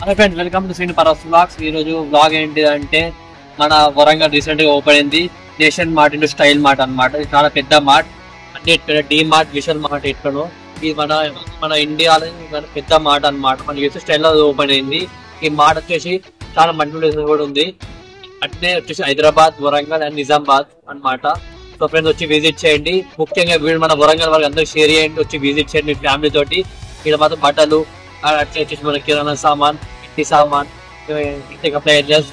Hello friends, welcome to Srini Paras vlogs. ఈ రోజు vlog ఏంటిదంటే మన వరంగల్ రీసెంట్ గా ఓపెన్ అయింది nation mart into style mart అన్నమాట. ఇది చాలా పెద్ద మార్ట్, అంటే ఇక్కడ డి మార్ట్, విశాల్ మార్ట్ ఇట్లను ఇది మన ఇండియాలో పెద్ద మార్ట్ అన్నమాట. మన యూఎస్ స్టైల్ లో ఓపెన్ అయింది. ఈ మార్ట్ వచ్చేసి చాలా మల్టీ కూడా ఉంది. అట్నే వచ్చేసి హైదరాబాద్, వరంగల్ అండ్ నిజామాబాద్ అన్నమాట. సో ఫ్రెండ్స్ వచ్చి విజిట్ చేయండి. ముఖ్యంగా వీళ్ళు మన వరంగల్ వాళ్ళకి అందరూ షేర్ చేయండి, వచ్చి విజిట్ చేయండి మీ ఫ్యామిలీ తోటి. ఇక్కడ మాత్రం బట్టలు అట్లా వచ్చేసి మన కిరాణా సామాన్, ఇంటి సామాన్, ఇంటి అప్లయన్సెస్,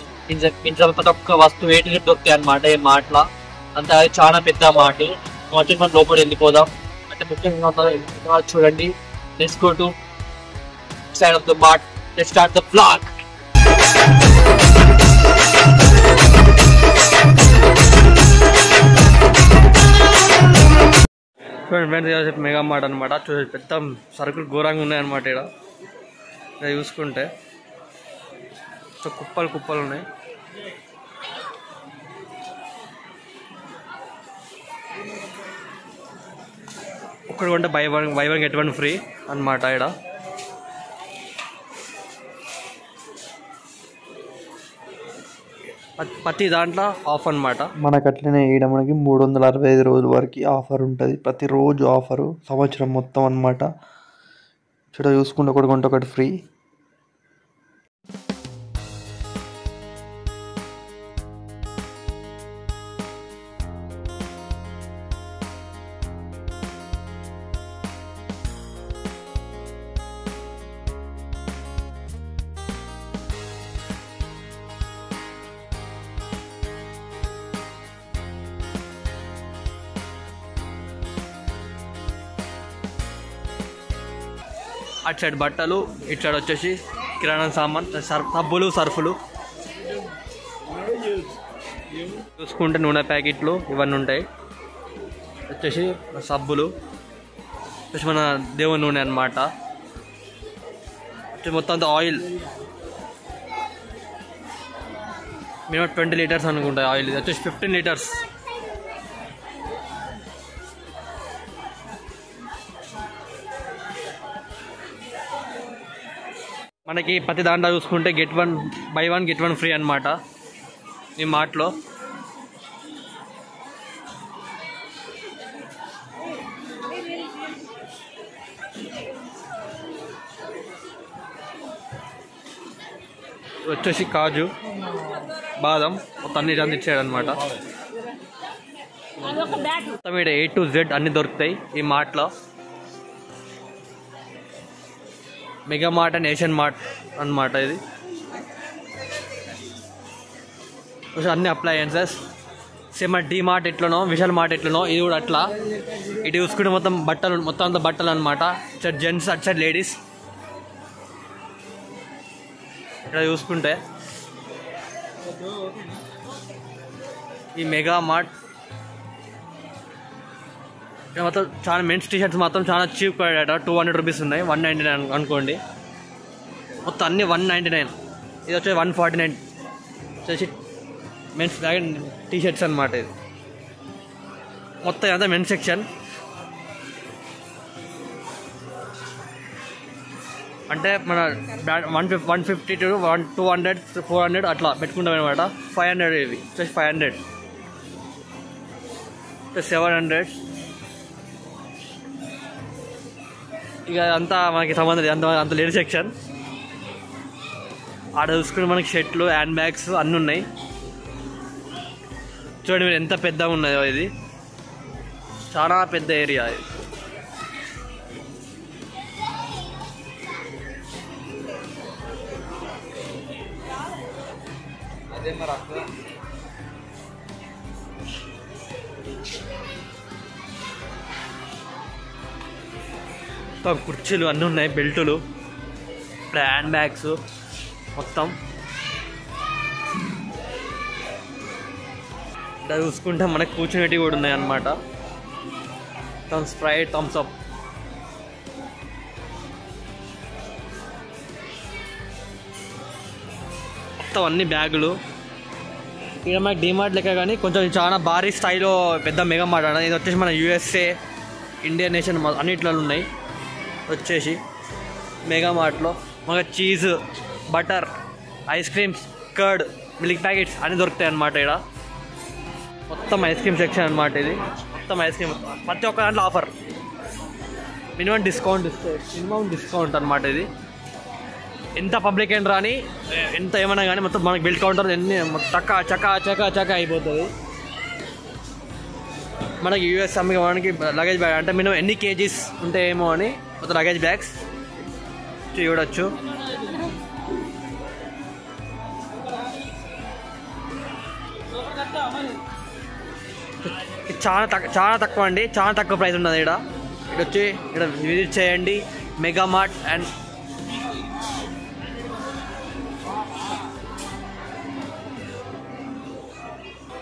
ఇంట్లో ప్రతి ఒక్క వస్తువు ఏంటి దొరుకుతాయి అన్నమాట ఈ మార్ట్లో. అంతా చాలా పెద్ద మాట. వచ్చి మనం లోపల వెళ్ళిపోదాం. అంటే ముఖ్యంగా చూడండి. Let's go to side of the mart. Let's start the vlog. చూడండి ఫ్రెండ్స్, మెగా మార్ట్ అనమాట. చూడండి పెద్ద సరుకులు ఘోరంగా ఉన్నాయన్నమాట. ఇక్కడ చూసుకుంటే కుప్పలు కుప్పలు ఉన్నాయి. ఒక్కటి కొంటే by one get one free అన్నమాట. ఇక్కడ ప్రతి దాంట్లో ఆఫ్ అనమాట. మనకు అట్లనే వేయడం మనకి 365 రోజుల వరకు ఆఫర్ ఉంటుంది. ప్రతిరోజు ఆఫరు, సంవత్సరం మొత్తం అన్నమాట. చూడ చూసుకుంటే ఒకటి కొంటే ఒకటి ఫ్రీ. అటు సైడ్ బట్టలు, ఇటు సైడ్ వచ్చేసి కిరాణా సామాన్, సబ్బులు, సర్ఫులు. చూసుకుంటే నూనె ప్యాకెట్లు ఇవన్నీ ఉంటాయి. వచ్చేసి సబ్బులు, వచ్చేసి మన దేవుని నూనె అన్నమాట. మొత్తం అంతా ఆయిల్ మినిమం 20 లీటర్స్ అనుకుంటాయి ఆయిల్. ఇది వచ్చేసి 15 లీటర్స్. మనకి ప్రతి దాంట్లో చూసుకుంటే by one get one free అనమాట ఈ మార్ట్లో. వచ్చేసి కాజు, బాదం మొత్తం అన్ని అందించాడు అనమాట. మొత్తం ఇక్కడ A to Z అన్ని దొరుకుతాయి ఈ మార్ట్లో. Mega mart and nation mart అన్నమాట. ఇది అన్ని అప్లయన్సెస్ సేమ్ డి మార్ట్ ఎట్లనో, విశాల్ మార్ట్ ఎట్లనో ఇది కూడా అట్లా. ఇటు చూసుకుంటే మొత్తం బట్టలు, మొత్తం అంతా బట్టలు అనమాట. ఇటు జెంట్స్, అటు సైడ్ లేడీస్. ఇక్కడ చూసుకుంటే ఈ మెగా మార్ట్ మొత్తం చాలా మెన్స్ టీషర్ట్స్ మాత్రం చాలా చీప్ పడాట. 200 రూపీస్ ఉన్నాయి, 199 అనుకోండి. మొత్తం అన్ని 199. ఇది వచ్చేసి 149 వచ్చేసి మెన్స్ టీషర్ట్స్ అనమాట. ఇది మొత్తం ఇదంతా మెన్స్ సెక్షన్. అంటే మన 150 to 200 400 అట్లా పెట్టుకుంటాం అనమాట. 500 ఇవి వచ్చేసి 500, 700. ఇక అంతా మనకి సంబంధం లేదు, అంత లేడీ సెక్షన్. ఆడ చూసుకుంటే మనకి షర్ట్లు, హ్యాండ్ బ్యాగ్స్ అన్నీ ఉన్నాయి. చూడండి మీరు ఎంత పెద్దగా ఉన్నదో. ఇది చాలా పెద్ద ఏరియా. మొత్తం కుర్చీలు అన్నీ ఉన్నాయి, బెల్టులు, హ్యాండ్ బ్యాగ్స్ మొత్తం. ఇక్కడ చూసుకుంటే మనకు కూర్చునేటివి కూడా ఉన్నాయి అన్నమాట. మొత్తం స్ప్రైట్, థమ్స్ అప్. మొత్తం అన్ని బ్యాగులు. ఇక్కడ మనకి డిమార్ట్ లెక్క కానీ కొంచెం చాలా భారీ స్థాయిలో పెద్ద మెగా మార్ట్ అన్న. ఇది వచ్చేసి మన USA, ఇండియన్ నేషన్ అన్నిట్లో ఉన్నాయి. వచ్చేసి మెగా మార్ట్లో మనకు cheese, butter, ice creams, curd, milk packets అన్నీ దొరుకుతాయి అన్నమాట. ఇక్కడ మొత్తం ఐస్ క్రీమ్ సెక్షన్ అనమాట. ఇది మొత్తం ఐస్ క్రీమ్, ప్రతి ఒక్క దాంట్లో ఆఫర్, మినిమం డిస్కౌంట్ అనమాట. ఇది ఎంత పబ్లిక్ అయినా రాని, ఎంత ఏమైనా కానీ మొత్తం మనకి బిల్ కౌంటర్ ఎన్ని చక్క అయిపోతుంది. మనకి యూఎస్ అమ్మకి లగేజ్ బ్యాగ్ అంటే మినిమం ఎన్ని కేజీస్ ఉంటాయేమో అని మొత్తం లగేజ్ బ్యాగ్స్ చూడొచ్చు. చాలా తక్కువ అండి, చాలా తక్కువ ప్రైస్ ఉన్నది. ఇక్కడ వచ్చి ఇక్కడ విజిట్ చేయండి మెగా మార్ట్. అండ్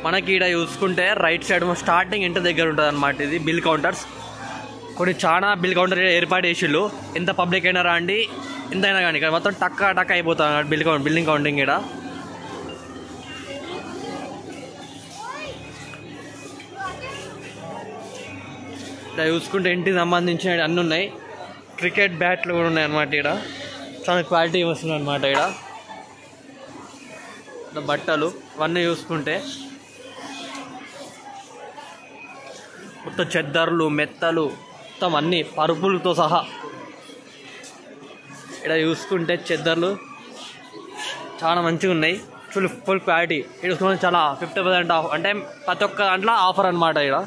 మనకి ఇక్కడ చూసుకుంటే రైట్ సైడ్ స్టార్టింగ్ ఇంటి దగ్గర ఉంటుంది అనమాట. ఇది బిల్ కౌంటర్స్, కొన్ని చాలా బిల్ కౌంటర్ ఏర్పాటు చేసిళ్ళు. ఎంత పబ్లిక్ అయినా రండి, ఎంతైనా కానీ ఇక్కడ మొత్తం టక్క అయిపోతుంది అన్నమాట బిల్డింగ్ కౌంటింగ్. ఇక్కడ ఇక్కడ చూసుకుంటే ఇంటికి సంబంధించిన అన్నీ ఉన్నాయి. క్రికెట్ బ్యాట్లు కూడా ఉన్నాయి అన్నమాట. ఇక్కడ చాలా క్వాలిటీ వస్తుంది అనమాట. ఇక్కడ బట్టలు ఇవన్నీ చూసుకుంటే మొత్తం చెద్దర్లు, మెత్తలు, మొత్తం అన్నీ పరుపులతో సహా. ఇక్కడ చూసుకుంటే చెద్దర్లు చాలా మంచిగా ఉన్నాయి, ఫుల్ క్వాలిటీ. ఇక్కడ చూసుకుంటే చాలా 50% ఆఫ్, అంటే ప్రతి ఒక్క దాంట్లో ఆఫర్ అనమాట. ఇక్కడ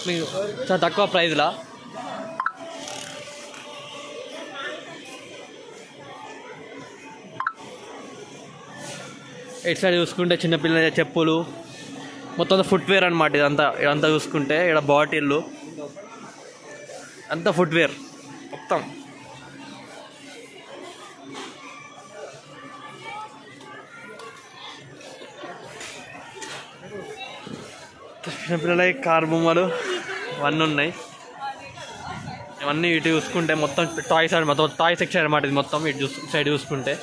మీకు చాలా తక్కువ ప్రైజ్లా. ఇటు సైడ్ చూసుకుంటే చిన్నపిల్లల చెప్పులు, మొత్తం ఫుట్వేర్ అనమాట. ఇదంతా చూసుకుంటే ఇక్కడ బాటిళ్ళు అంతా ఫుట్వేర్ మొత్తం. చిన్నపిల్లల కార్ బొమ్మలు ఇవన్నీ ఉన్నాయి. ఇవన్నీ ఇటు చూసుకుంటే మొత్తం టాయ్స్ అనమాట, మొత్తం టాయ్ సెక్షన్ అనమాట. ఇది మొత్తం ఇటు సైడ్ చూసుకుంటే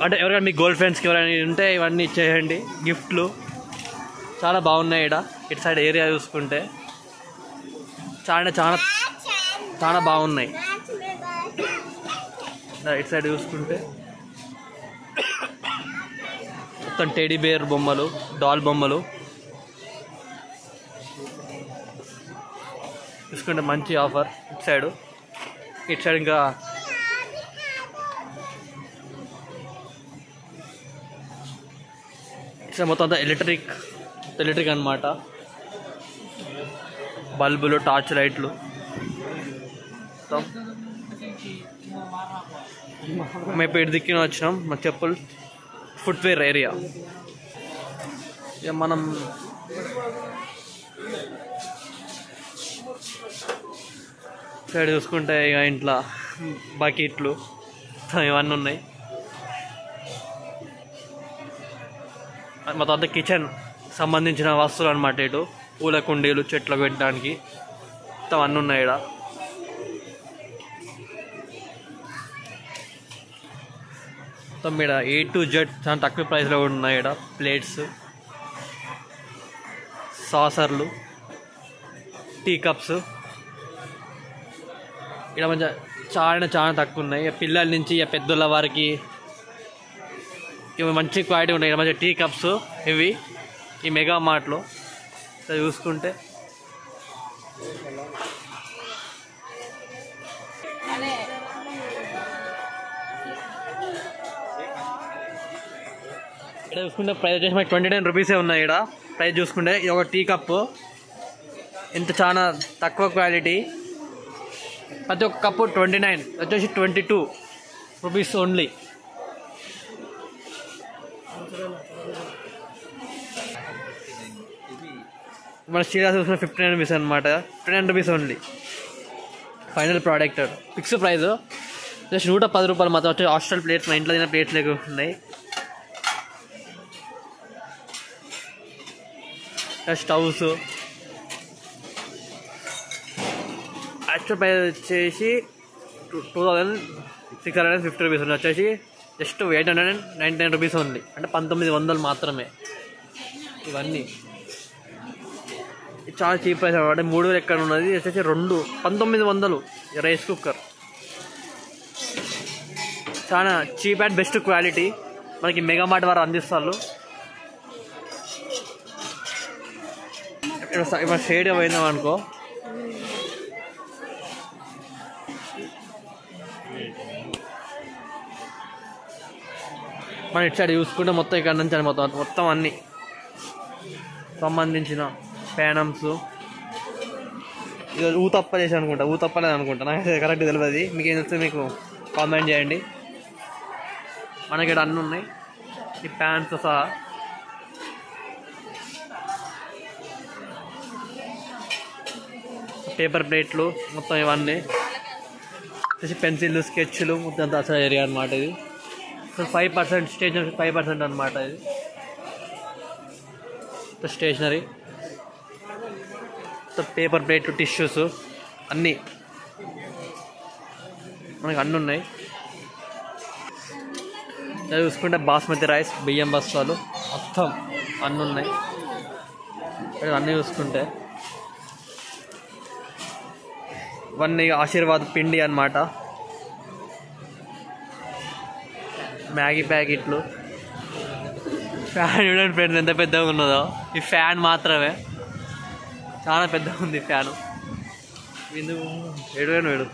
అంటే ఎవరికైనా మీ గర్ల్ ఫ్రెండ్స్కి ఎవరైనా ఉంటే ఇవన్నీ ఇచ్చేయండి, గిఫ్ట్లు చాలా బాగున్నాయి. ఇక్కడ ఇటు సైడ్ ఏరియా చూసుకుంటే చాలా బాగున్నాయి. ఇటు సైడ్ చూసుకుంటే మొత్తం టెడీ బేర్ బొమ్మలు, డాల్ బొమ్మలు చూసుకుంటే మంచి ఆఫర్. ఇటు సైడ్ ఇంకా మొత్తం అంతా ఎలక్ట్రిక్ అనమాట. బల్బులు, టార్చ్ లైట్లు మొత్తం. మేము ఇప్పుడు ఇటు దిక్కిన వచ్చినాం. మా చెప్పులు ఫుట్వేర్ ఏరియా. ఇక మనం సైడ్ చూసుకుంటే ఇక ఇంట్లో బకెట్లు ఇవన్నీ ఉన్నాయి. మొత్తం అంతా కిచెన్ సంబంధించిన వస్తువులు అనమాట. ఇటు పూల కుండీలు, చెట్లకు పెట్టడానికి మొత్తం అన్నీ ఉన్నాయి. ఇక్కడ మొత్తం ఇక్కడ A to Z చాలా తక్కువ ప్రైస్లో కూడా ఉన్నాయి. ఇక్కడ ప్లేట్స్, సాసర్లు, టీ కప్స్ ఇక్కడ మంచిగా చాలా తక్కువ ఉన్నాయి. పిల్లల నుంచి పెద్దోళ్ళ వారికి ఇవి మంచి క్వాలిటీ ఉన్నాయి. ఇక్కడ మంచిగా టీ కప్స్ ఇవి ఈ మెగా మార్ట్లో చూసుకుంటే ఇక్కడ చూసుకుంటే ప్రైస్ వచ్చేసి మనకి 29 రూపీసే ఉన్నాయి. ఇక్కడ ప్రైస్ చూసుకుంటే ఇది ఒక టీ కప్పు ఇంత చాలా తక్కువ క్వాలిటీ. ప్రతి ఒక్క కప్పు 29 వచ్చేసి 22 రూపీస్ ఓన్లీ. మన స్టీల్ చూసుకున్న 59 రూపీస్ అనమాట. 59 rupees only. Final product fix price just 110 రూపాయలు మాత్రం. వచ్చి హాస్టల్ ప్లేట్స్, మా ఇంట్లో తిన ప్లేట్స్ లేక ఉన్నాయి. స్టవ్స్ యాక్చువల్ ప్రైస్ వచ్చేసి 2650 రూపీస్ ఉంది. వచ్చేసి జస్ట్ 899 రూపీస్ ఉంది, అంటే 1900 మాత్రమే. ఇవన్నీ చాలా చీప్ ప్రైస్ అనమాట. 3000 ఎక్కడ ఉన్నది వచ్చేసి 1900 రైస్ కుక్కర్. చాలా చీప్ అండ్ బెస్ట్ క్వాలిటీ మనకి మెగా మార్ట్ వారు అందిస్తారు. ఇక్కడ షేడ్ పోయిందాం అనుకో, మనం ఇటు సైడ్ చూసుకుంటే మొత్తం ఇక్కడ నుంచి మొత్తం అన్ని సంబంధించిన ప్యానమ్స్. ఇది ఊతప్ప చేసి అనుకుంటా, ఊతప్పలేదు అనుకుంటా, నాకు కరెక్ట్ తెలియదు. మీకు ఏం తెలుస్తుంది మీకు కామెంట్ చేయండి. మనకి ఇక్కడ అన్నీ ఉన్నాయి, ఈ ప్యాన్స్ సహా. పేపర్ ప్లేట్లు మొత్తం ఇవన్నీ పెన్సిల్ స్కెచ్లు మొత్తం దసరా ఏరియా అనమాట. ఇది 5% స్టేషనరీ 5% అనమాట. ఇది స్టేషనరీ, పేపర్ ప్లేట్లు, టిష్యూస్ అన్నీ మనకి అన్నీ ఉన్నాయి. చూసుకుంటే బాస్మతి రైస్, బియ్యం బస్తాలు మొత్తం అన్నీ ఉన్నాయి. అన్నీ చూసుకుంటే ఇవన్నీ ఆశీర్వాద్ పిండి అన్నమాట. మ్యాగీ ప్యాకెట్లు. ఫ్యాన్ చూడండి ఫ్రెండ్స్ ఎంత పెద్దగా ఉన్నదో. ఈ ఫ్యాన్ మాత్రమే చాలా పెద్దగా ఉంది ఫ్యాను. వేడు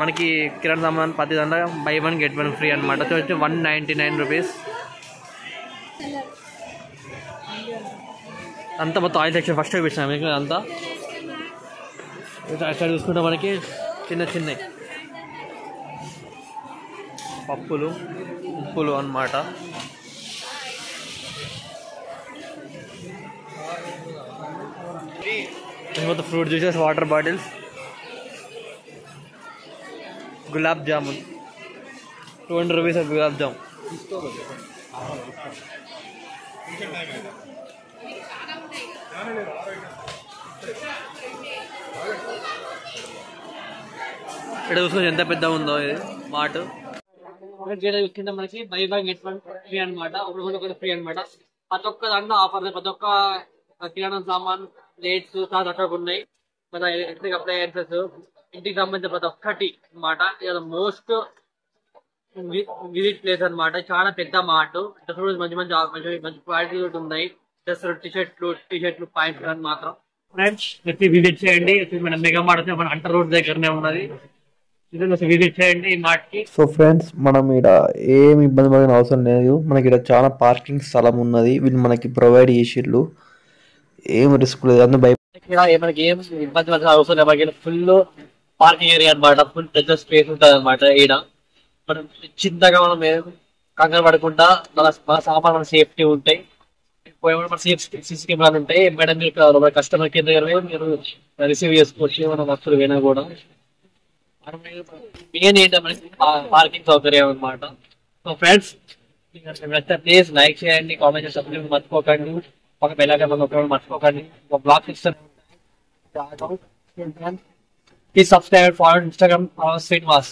మనకి కిరాణా సామాన్ ప్రతి దాంట్లో బై 1 get 1 ఫ్రీ అనమాట. వచ్చి 199 రూపీస్. అంతా మొత్తం ఆయిల్ సెక్షన్ ఫస్ట్ చూపించాను మీకు. అంతా అక్కడ చూసుకుంటే మనకి చిన్న పప్పులు, ఉప్పులు అన్నమాట. మొత్తం fruit juices, water bottles, gulab jamun 200 rupees gulab jamun. ఇక్కడ చూసుకొని ఎంత పెద్దగా ఉందో ఇది మార్ట్. చూసుకుంటే మనకి బై 1 get 1 ఫ్రీ అనమాట. ఒకటి ఫ్రీ అనమాట. ప్రతి ఒక్క దాంట్లో ఆఫర్, ప్రతి ఒక్క కిరాణా సామాన్, ప్లేట్స్ అక్కడ ఉన్నాయి. మన ఎలక్ట్రిక్ అప్లయన్సెస్, ఇంటికి సంబంధించిన ప్రతి ఒక్కటి అనమాట. ఇది మోస్ట్ విజిట్ ప్లేస్ అనమాట. చాలా పెద్ద మార్ట్. మంచి మంచి క్వాలిటీ ఉన్నాయి. డ్రెస్సులు, టీషర్ట్లు, పాయింట్స్ కానీ మాత్రం ఫ్రెండ్స్ విజిట్ చేయండి. మన మెగా మార్ట్ మన అంటర్ రోడ్ దగ్గరనే ఉన్నది. విజిట్ చేయండి ఈ మార్ట్ కి. సో ఫ్రెండ్స్, మనం ఇక్కడ ఏమి ఇబ్బంది పడిన అవసరం లేదు. మనకి ఇక్కడ చాలా పార్కింగ్ స్థలం ఉన్నది. వీళ్ళు మనకి ప్రొవైడ్ చేసిళ్ళు, ఏం రిస్క్ లేదు. అందులో మనకి ఏం ఇబ్బంది పడిన అవసరం లేదు. మనకి ఫుల్ పార్కింగ్ ఏరియా అనమాట. ఫుల్ పెద్ద స్పేస్ ఉంటుంది అనమాట. ఈడ మనం చింతగా మనం కంగారు పడకుండా మన సామాన్ మన సేఫ్టీ ఉంటాయి. మన సీసీ కెమెరాలు ఉంటాయి. మేడం మీరు కస్టమర్ కేర్ దగ్గర మీరు రిసీవ్ చేసుకోవచ్చు మన వస్తువులు పోయినా కూడా. మెయిన్ ఏంటంటే పార్కింగ్ సౌకర్యం అనమాట. సో ఫ్రెండ్స్, ప్లీజ్ లైక్ చేయండి, కామెంట్ చేసి సబ్స్క్రైబ్ మర్చిపోకండి. ఒక బెల్ ఐకాన్ మర్చిపోకండి. ఒక బ్లాగ్ ఇస్తాను. Please subscribe for Instagram Srinivas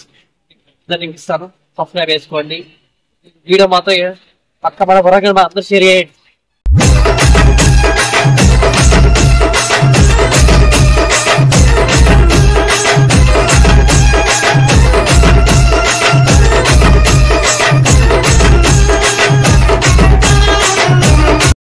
link ఇస్తాను. సబ్స్క్రైబ్ చేసుకోండి. వీడియో మాత్రం పక్క మన వరంగల్ అందరూ షేర్ చేయండి.